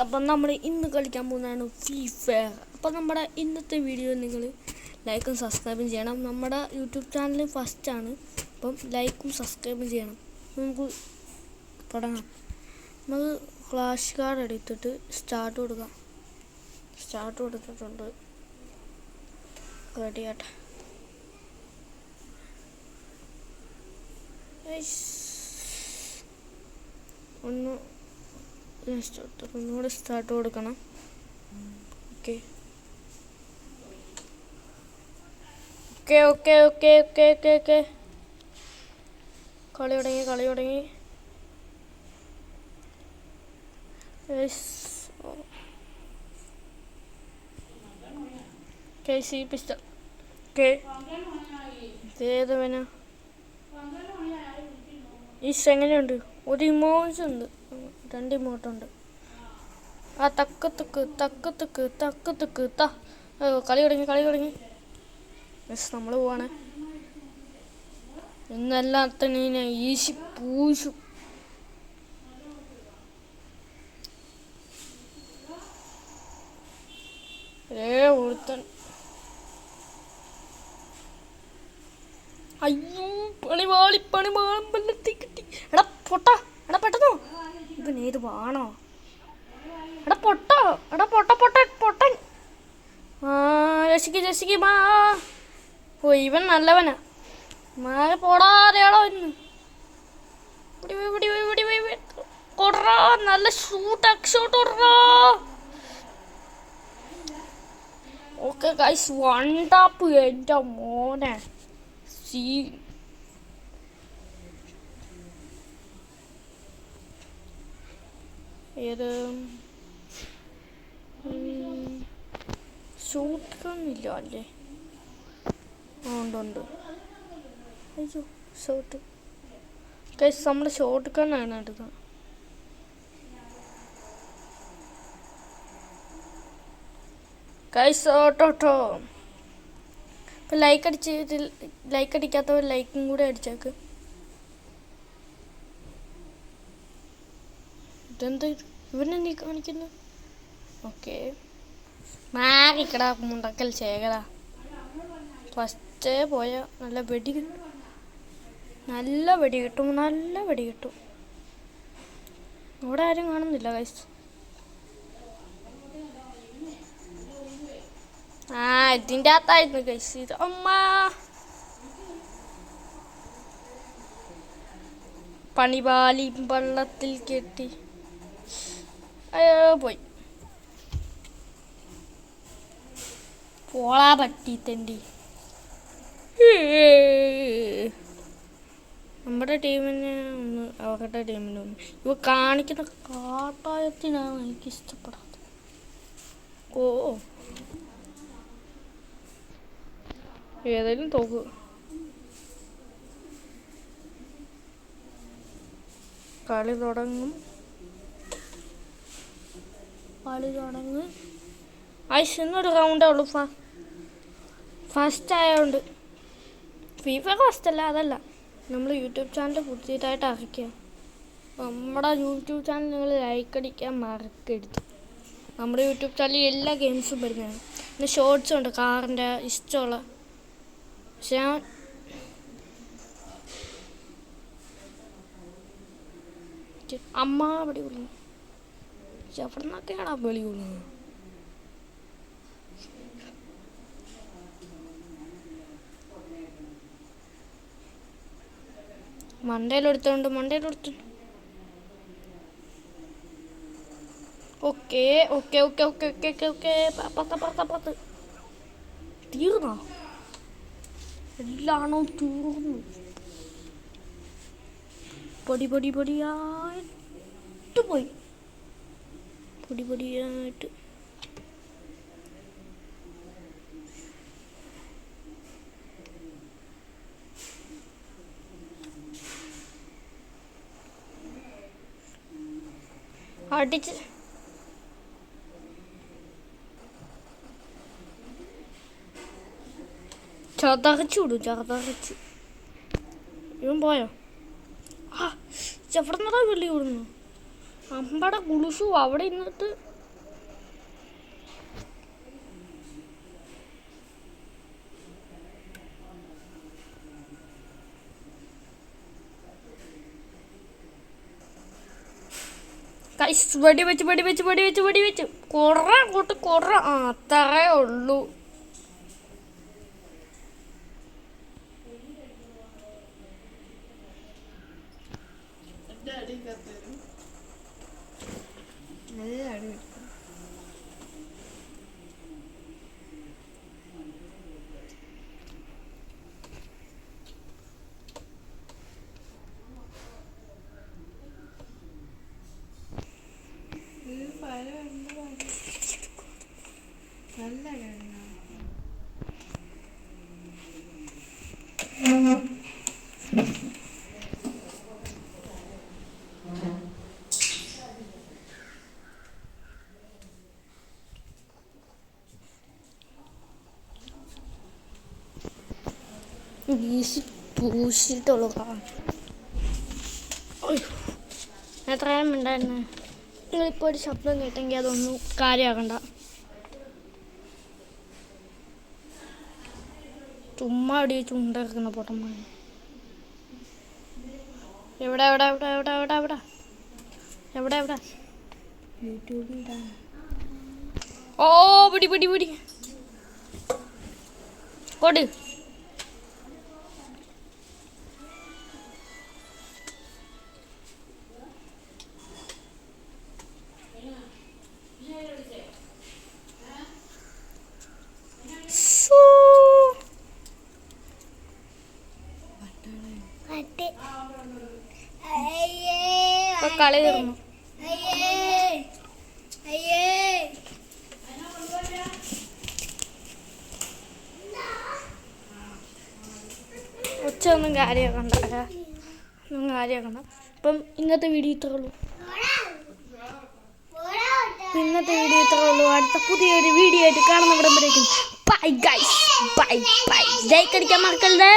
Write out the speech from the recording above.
അപ്പം നമ്മൾ ഇന്ന് കളിക്കാൻ പോകുന്നതാണ് ഫ്രീ ഫയർ. അപ്പം നമ്മുടെ ഇന്നത്തെ വീഡിയോ നിങ്ങൾ ലൈക്കും സബ്സ്ക്രൈബും ചെയ്യണം. നമ്മുടെ യൂട്യൂബ് ചാനൽ ഫസ്റ്റാണ്, അപ്പം ലൈക്കും സബ്സ്ക്രൈബും ചെയ്യണം. നമുക്ക് തുടങ്ങാം. നമുക്ക് ഫ്ലാഷ് കാർഡ് എടുത്തിട്ട് സ്റ്റാർട്ട് കൊടുക്കാം. സ്റ്റാർട്ട് കൊടുത്തിട്ടുണ്ട്, റെഡി ആട്ടെ. ഒന്നുകൂടെ സ്റ്റാർട്ട് കൊടുക്കണം. Okay okay okay okay okay okay okay കളി തുടങ്ങി. സി പിസ്റ്റൾ ഏത് വേന ഈ എങ്ങനെയുണ്ട്? ഒരു ഇമോജ് ഉണ്ട്, 2 ഇമോട്ടുണ്ട്. ആ തക്ക് കളി തുടങ്ങി. നമ്മൾ പോവാണ്. ഇന്നെല്ലാത്തിനും ഈശി പൂശു. ഒരുത്തൻ അയ്യോ പണിവാളി വെള്ളത്തിൽ കിട്ടി. എടാ പൊട്ട, എടാ പെട്ടെന്നോ, ഇവൻ ഏത് വാണോ? എടാ പൊട്ടൻ. രസിക്ക് മാ. ഓ ഇവൻ നല്ലവനാ. മാല പോടാതെയാണോ ഇന്ന്? കൊടറാ, നല്ല ഷൂട്ട് കൊടുറാ. Okay guys, 1 tap. എൻ്റെ മോനെ സീ ഏത് ഷൂട്ട് ഗണ്ണില്ല അല്ലേ? ഉണ്ട്. അയ്യോ ഷോട്ട് ഗൈസ്, നമ്മൾ ഷോട്ട് ഗണ്ണാണ് എടുത്തത്. ഗൈസ് ഓട്ടോ ഇപ്പം ലൈക്ക് അടിക്കാത്തവർ ലൈക്കും കൂടെ അടിച്ചേക്ക്. ഇതെന്താ ഇവനെ നീ കാണിക്കുന്നു? ഓക്കെ മാറിക്കടാ മുണ്ടക്കൽ ശേഖരാ. ഫസ്റ്റേ പോയ നല്ല വെടി കിട്ടും. ഇവിടെ ആരും കാണുന്നില്ല ഗൈസ്. ഇതിൻ്റെ അകത്തായിരുന്നു ഗൈസ്. ഇത് അമ്മ പണിവാലി വെള്ളത്തിൽ കെട്ടി. അയ്യോ പോയി. പോളാ പറ്റി തെണ്ടി. നമ്മുടെ ടീമിന് ഒന്ന് അവരുടെ ടീമിന് ഒന്ന്. ഇവ കാണിക്കുന്ന കാട്ടായത്തിനാണ് എനിക്കിഷ്ടപ്പെടാത്തത്. ഓ ഏതായാലും തോക്ക്. കളി തുടങ്ങും. ഇന്നൊരു റൗണ്ടേ ഉള്ളൂ. ഫസ്റ്റ് ആയതുകൊണ്ട് ഫീഫ ഫസ്റ്റ് അല്ല, അതല്ല, നമ്മൾ യൂട്യൂബ് ചാനൽ പുതിയതായിട്ട് ഇറക്കുക. നമ്മുടെ യൂട്യൂബ് ചാനൽ നിങ്ങൾ ലൈക്ക് അടിക്കാൻ മറക്കരുത്. നമ്മുടെ യൂട്യൂബ് ചാനലിൽ എല്ലാ ഗെയിംസും വരുന്നതാണ്. പിന്നെ ഷോർട്സും ഉണ്ട്, കാറിൻ്റെ ഇഷ്ടമുള്ള. പക്ഷെ അമ്മ വെടി കൊള്ളുന്നു. എവിടെ നിന്നൊക്കെയാണ് ആ വെളി കൊള്ളുന്നത്? മണ്ടയിലെടുത്തോണ്ട് ഓക്കെ പത്ത് തീർന്നോ? എല്ലാണോ തീർന്നു? പൊടിയായിട്ട് പോയി. പൊടിയായിട്ട് അടിച്ച് ചതറിച്ചു. ഇവൻ പോയോ? ആ എവിടെ നിന്നാ വെള്ളി കൊടുന്നു? അമ്പടെ കുളുസു അവിടെ ഇന്നിട്ട് വെടി വെച്ച് കൊറ അത്രേ ഉള്ളൂ. പൂശിട്ടുള്ളൂ. എത്രയും ഉണ്ടായിരുന്നു. നിങ്ങളിപ്പോൾ ഒരു ശബ്ദം കേട്ടെങ്കിൽ അതൊന്നും കാര്യമാക്കണ്ട. ചുമ്മാ അടി ചുണ്ടാക്കുന്ന പൊട്ടന്മാർ. എവിടെ യൂട്യൂബിൽ ഓ പിടി കൊട്. കളി തീർന്നു. ഒന്നും കാര്യമാക്കണ്ട. അപ്പം ഇന്നത്തെ വീഡിയോ ഇത്രേ ഉള്ളൂ. അടുത്ത പുതിയൊരു വീഡിയോ ആയിട്ട് കാണുന്നവിടം വരേക്കും ബൈ ഗൈസ്. ബൈ. ലൈക്ക് അടിക്കാൻ മറക്കരുത്.